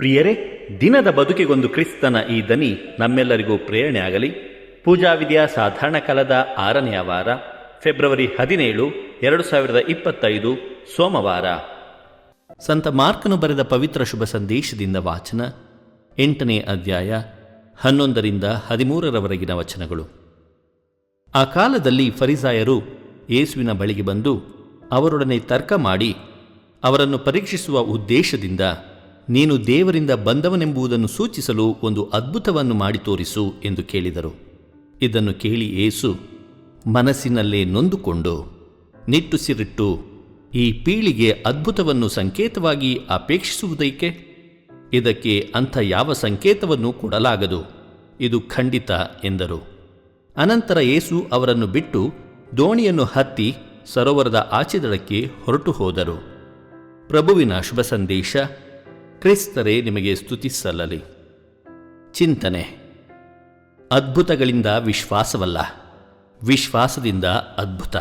ಪ್ರಿಯರೇ, ದಿನದ ಬದುಕಿಗೊಂದು ಕ್ರಿಸ್ತನ ಈ ದನಿ ನಮ್ಮೆಲ್ಲರಿಗೂ ಪ್ರೇರಣೆ ಆಗಲಿ. ಪೂಜಾ ವಿಧಿಯ ಸಾಧಾರಣ ಕಾಲದ 6ನೆಯ ವಾರ, ಫೆಬ್ರವರಿ 17, 2025, ಸೋಮವಾರ. ಸಂತ ಮಾರ್ಕನು ಬರೆದ ಪವಿತ್ರ ಶುಭ ಸಂದೇಶದಿಂದ ವಾಚನ. 8ನೇ ಅಧ್ಯಾಯ, 11ರಿಂದ 13ರವರೆಗಿನ ವಚನಗಳು. ಆ ಕಾಲದಲ್ಲಿ ಫರಿಸಾಯರು ಯೇಸುವಿನ ಬಳಿಗೆ ಬಂದು ಅವರೊಡನೆ ತರ್ಕ ಮಾಡಿ ಅವರನ್ನು ಪರೀಕ್ಷಿಸುವ ಉದ್ದೇಶದಿಂದ, ನೀನು ದೇವರಿಂದ ಬಂದವನೆಂಬುದನ್ನು ಸೂಚಿಸಲು ಒಂದು ಅದ್ಭುತವನ್ನು ಮಾಡಿ ತೋರಿಸು ಎಂದು ಕೇಳಿದರು. ಇದನ್ನು ಕೇಳಿ ಯೇಸು ಮನಸ್ಸಿನಲ್ಲೇ ನೊಂದುಕೊಂಡು ನಿಟ್ಟುಸಿರಿಟ್ಟು, ಈ ಪೀಳಿಗೆ ಅದ್ಭುತವನ್ನು ಸಂಕೇತವಾಗಿ ಅಪೇಕ್ಷಿಸುವುದಕ್ಕೆ? ಇದಕ್ಕೆ ಅಂಥ ಯಾವ ಸಂಕೇತವನ್ನು ಕೊಡಲಾಗದು, ಇದು ಖಂಡಿತ ಎಂದರು. ಅನಂತರ ಯೇಸು ಅವರನ್ನು ಬಿಟ್ಟು ದೋಣಿಯನ್ನು ಹತ್ತಿ ಸರೋವರದ ಆಚೆದಳಕ್ಕೆ ಹೊರಟು ಹೋದರು. ಪ್ರಭುವಿನ ಶುಭ ಸಂದೇಶ. ಕ್ರಿಸ್ತರೇ ನಿಮಗೆ ಸ್ತುತಿಸಲ್ಲಲಿ. ಚಿಂತನೆ. ಅದ್ಭುತಗಳಿಂದ ವಿಶ್ವಾಸವಲ್ಲ, ವಿಶ್ವಾಸದಿಂದ ಅದ್ಭುತ.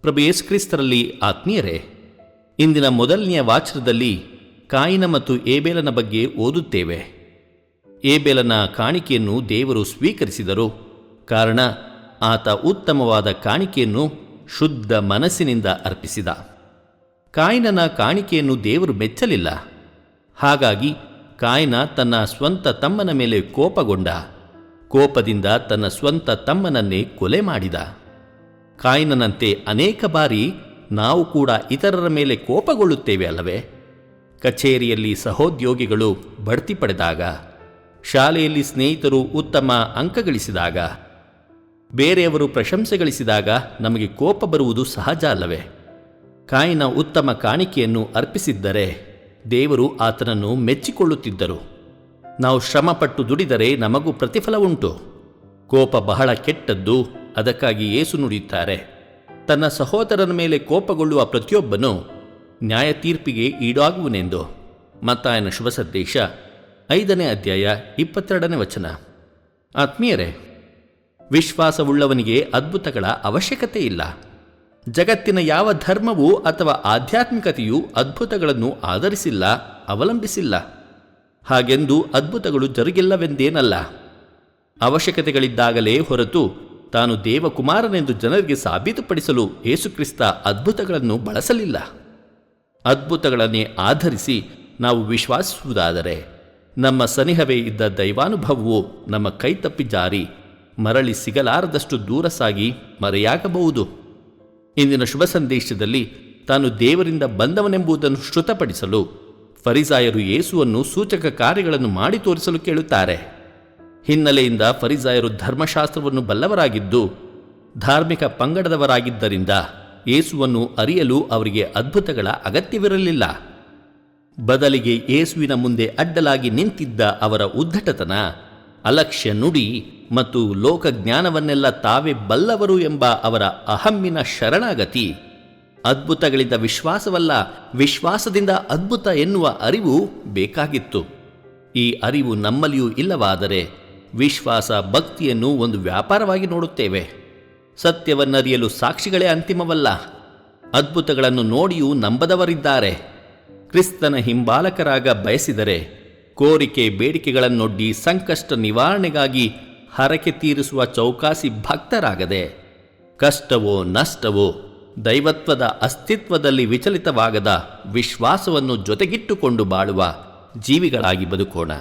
ಪ್ರಭು ಯೇಸು ಕ್ರಿಸ್ತರಲ್ಲಿ ಆತ್ಮೀಯರೇ, ಇಂದಿನ ಮೊದಲನೆಯ ವಾಚನದಲ್ಲಿ ಕಾಯಿನ ಮತ್ತು ಏಬೇಲನ ಬಗ್ಗೆ ಓದುತ್ತೇವೆ. ಏಬೇಲನ ಕಾಣಿಕೆಯನ್ನು ದೇವರು ಸ್ವೀಕರಿಸಿದರು. ಕಾರಣ, ಆತ ಉತ್ತಮವಾದ ಕಾಣಿಕೆಯನ್ನು ಶುದ್ಧ ಮನಸ್ಸಿನಿಂದ ಅರ್ಪಿಸಿದ. ಕಾಯಿನನ ಕಾಣಿಕೆಯನ್ನು ದೇವರು ಮೆಚ್ಚಲಿಲ್ಲ. ಹಾಗಾಗಿ ಕಾಯಿನ ತನ್ನ ಸ್ವಂತ ತಮ್ಮನ ಮೇಲೆ ಕೋಪಗೊಂಡ. ಕೋಪದಿಂದ ತನ್ನ ಸ್ವಂತ ತಮ್ಮನನ್ನೇ ಕೊಲೆ ಮಾಡಿದ. ಕಾಯಿನನಂತೆ ಅನೇಕ ಬಾರಿ ನಾವು ಕೂಡ ಇತರರ ಮೇಲೆ ಕೋಪಗೊಳ್ಳುತ್ತೇವೆ ಅಲ್ಲವೇ? ಕಚೇರಿಯಲ್ಲಿ ಸಹೋದ್ಯೋಗಿಗಳು ಬಡ್ತಿ ಪಡೆದಾಗ, ಶಾಲೆಯಲ್ಲಿ ಸ್ನೇಹಿತರು ಉತ್ತಮ ಅಂಕ ಗಳಿಸಿದಾಗ, ಬೇರೆಯವರು ಪ್ರಶಂಸೆ ಗಳಿಸಿದಾಗ ನಮಗೆ ಕೋಪ ಬರುವುದು ಸಹಜ ಅಲ್ಲವೇ? ಕಾಯಿನ ಉತ್ತಮ ಕಾಣಿಕೆಯನ್ನು ಅರ್ಪಿಸಿದ್ದರೆ ದೇವರು ಆತನನ್ನು ಮೆಚ್ಚಿಕೊಳ್ಳುತ್ತಿದ್ದರು. ನಾವು ಶ್ರಮಪಟ್ಟು ದುಡಿದರೆ ನಮಗೂ ಪ್ರತಿಫಲ ಉಂಟು. ಕೋಪ ಬಹಳ ಕೆಟ್ಟದ್ದು. ಅದಕ್ಕಾಗಿ ಯೇಸು ನುಡಿಯುತ್ತಾರೆ, ತನ್ನ ಸಹೋದರನ ಮೇಲೆ ಕೋಪಗೊಳ್ಳುವ ಪ್ರತಿಯೊಬ್ಬನು ನ್ಯಾಯ ತೀರ್ಪಿಗೆ ಈಡಾಗುವನೆಂದು. ಮತ್ತಾಯನ ಶುಭ ಸಂದೇಶ 5ನೇ ಅಧ್ಯಾಯ 22ನೇ ವಚನ. ಆತ್ಮೀಯರೇ, ವಿಶ್ವಾಸವುಳ್ಳವನಿಗೆ ಅದ್ಭುತಗಳ ಅವಶ್ಯಕತೆ ಇಲ್ಲ. ಜಗತ್ತಿನ ಯಾವ ಧರ್ಮವೂ ಅಥವಾ ಆಧ್ಯಾತ್ಮಿಕತೆಯೂ ಅದ್ಭುತಗಳನ್ನು ಆಧರಿಸಿಲ್ಲ, ಅವಲಂಬಿಸಿಲ್ಲ. ಹಾಗೆಂದು ಅದ್ಭುತಗಳು ಜರುಗಿಲ್ಲವೆಂದೇನಲ್ಲ. ಅವಶ್ಯಕತೆಗಳಿದ್ದಾಗಲೇ ಹೊರತು ತಾನು ದೇವಕುಮಾರನೆಂದು ಜನರಿಗೆ ಸಾಬೀತುಪಡಿಸಲು ಯೇಸುಕ್ರಿಸ್ತ ಅದ್ಭುತಗಳನ್ನು ಬಳಸಲಿಲ್ಲ. ಅದ್ಭುತಗಳನ್ನೇ ಆಧರಿಸಿ ನಾವು ವಿಶ್ವಾಸಿಸುವುದಾದರೆ ನಮ್ಮ ಸನಿಹವೇ ಇದ್ದ ದೈವಾನುಭವವು ನಮ್ಮ ಕೈತಪ್ಪಿ ಜಾರಿ ಮರಳಿ ಸಿಗಲಾರದಷ್ಟು ದೂರ ಸಾಗಿ ಮರೆಯಾಗಬಹುದು. ಇಂದಿನ ಶುಭ ಸಂದೇಶದಲ್ಲಿ ತಾನು ದೇವರಿಂದ ಬಂದವನೆಂಬುದನ್ನು ಶ್ರುತಪಡಿಸಲು ಫರಿಸಾಯರು ಯೇಸುವನ್ನು ಸೂಚಕ ಕಾರ್ಯಗಳನ್ನು ಮಾಡಿ ತೋರಿಸಲು ಕೇಳುತ್ತಾರೆ. ಹಿನ್ನೆಲೆಯಿಂದ ಫರಿಸಾಯರು ಧರ್ಮಶಾಸ್ತ್ರವನ್ನು ಬಲ್ಲವರಾಗಿದ್ದು ಧಾರ್ಮಿಕ ಪಂಗಡದವರಾಗಿದ್ದರಿಂದ ಯೇಸುವನ್ನು ಅರಿಯಲು ಅವರಿಗೆ ಅದ್ಭುತಗಳ ಅಗತ್ಯವಿರಲಿಲ್ಲ. ಬದಲಿಗೆ ಯೇಸುವಿನ ಮುಂದೆ ಅಡ್ಡಲಾಗಿ ನಿಂತಿದ್ದ ಅವರ ಉದ್ದಟತನ, ಅಲಕ್ಷ್ಯ ನುಡಿ ಮತ್ತು ಲೋಕಜ್ಞಾನವನ್ನೆಲ್ಲ ತಾವೇ ಬಲ್ಲವರು ಎಂಬ ಅವರ ಅಹಮ್ಮಿನ ಶರಣಾಗತಿ ಅದ್ಭುತಗಳಿಂದ ವಿಶ್ವಾಸವಲ್ಲ, ವಿಶ್ವಾಸದಿಂದ ಅದ್ಭುತ ಎನ್ನುವ ಅರಿವು ಬೇಕಾಗಿತ್ತು. ಈ ಅರಿವು ನಮ್ಮಲ್ಲಿಯೂ ಇಲ್ಲವಾದರೆ ವಿಶ್ವಾಸ ಭಕ್ತಿಯನ್ನು ಒಂದು ವ್ಯಾಪಾರವಾಗಿ ನೋಡುತ್ತೇವೆ. ಸತ್ಯವನ್ನರಿಯಲು ಸಾಕ್ಷಿಗಳೇ ಅಂತಿಮವಲ್ಲ, ಅದ್ಭುತಗಳನ್ನು ನೋಡಿಯೂ ನಂಬದವರಿದ್ದಾರೆ. ಕ್ರಿಸ್ತನ ಹಿಂಬಾಲಕರಾಗ ಬಯಸಿದರೆ ಕೋರಿಕೆ ಬೇಡಿಕೆಗಳನ್ನೊಡ್ಡಿ ಸಂಕಷ್ಟ ನಿವಾರಣೆಗಾಗಿ ಹರಕೆ ತೀರಿಸುವ ಚೌಕಾಸಿ ಭಕ್ತರಾಗದೆ, ಕಷ್ಟವೋ ನಷ್ಟವೋ ದೈವತ್ವದ ಅಸ್ತಿತ್ವದಲ್ಲಿ ವಿಚಲಿತವಾಗದ ವಿಶ್ವಾಸವನ್ನು ಜೊತೆಗಿಟ್ಟುಕೊಂಡು ಬಾಳುವ ಜೀವಿಗಳಾಗಿ ಬದುಕೋಣ.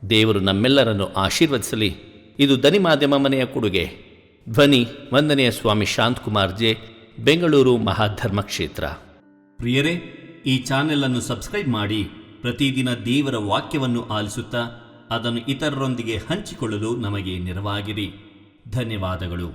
ದೇವರು ನಮ್ಮೆಲ್ಲರನ್ನು ಆಶೀರ್ವದಿಸಲಿ. ಇದು ದನಿ ಮಾಧ್ಯಮ ಮನೆಯ ಕೊಡುಗೆ. ಧ್ವನಿ ವಂದನೆಯ ಸ್ವಾಮಿ ಶಾಂತಕುಮಾರ್ ಜೆ, ಬೆಂಗಳೂರು ಮಹಾಧರ್ಮ ಕ್ಷೇತ್ರ. ಪ್ರಿಯರೇ, ಈ ಚಾನೆಲ್ ಅನ್ನು ಸಬ್ಸ್ಕ್ರೈಬ್ ಮಾಡಿ ಪ್ರತಿದಿನ ದೇವರ ವಾಕ್ಯವನ್ನು ಆಲಿಸುತ್ತಾ ಅದನ್ನು ಇತರರೊಂದಿಗೆ ಹಂಚಿಕೊಳ್ಳಲು ನಮಗೆ ನೆರವಾಗಿರಿ. ಧನ್ಯವಾದಗಳು.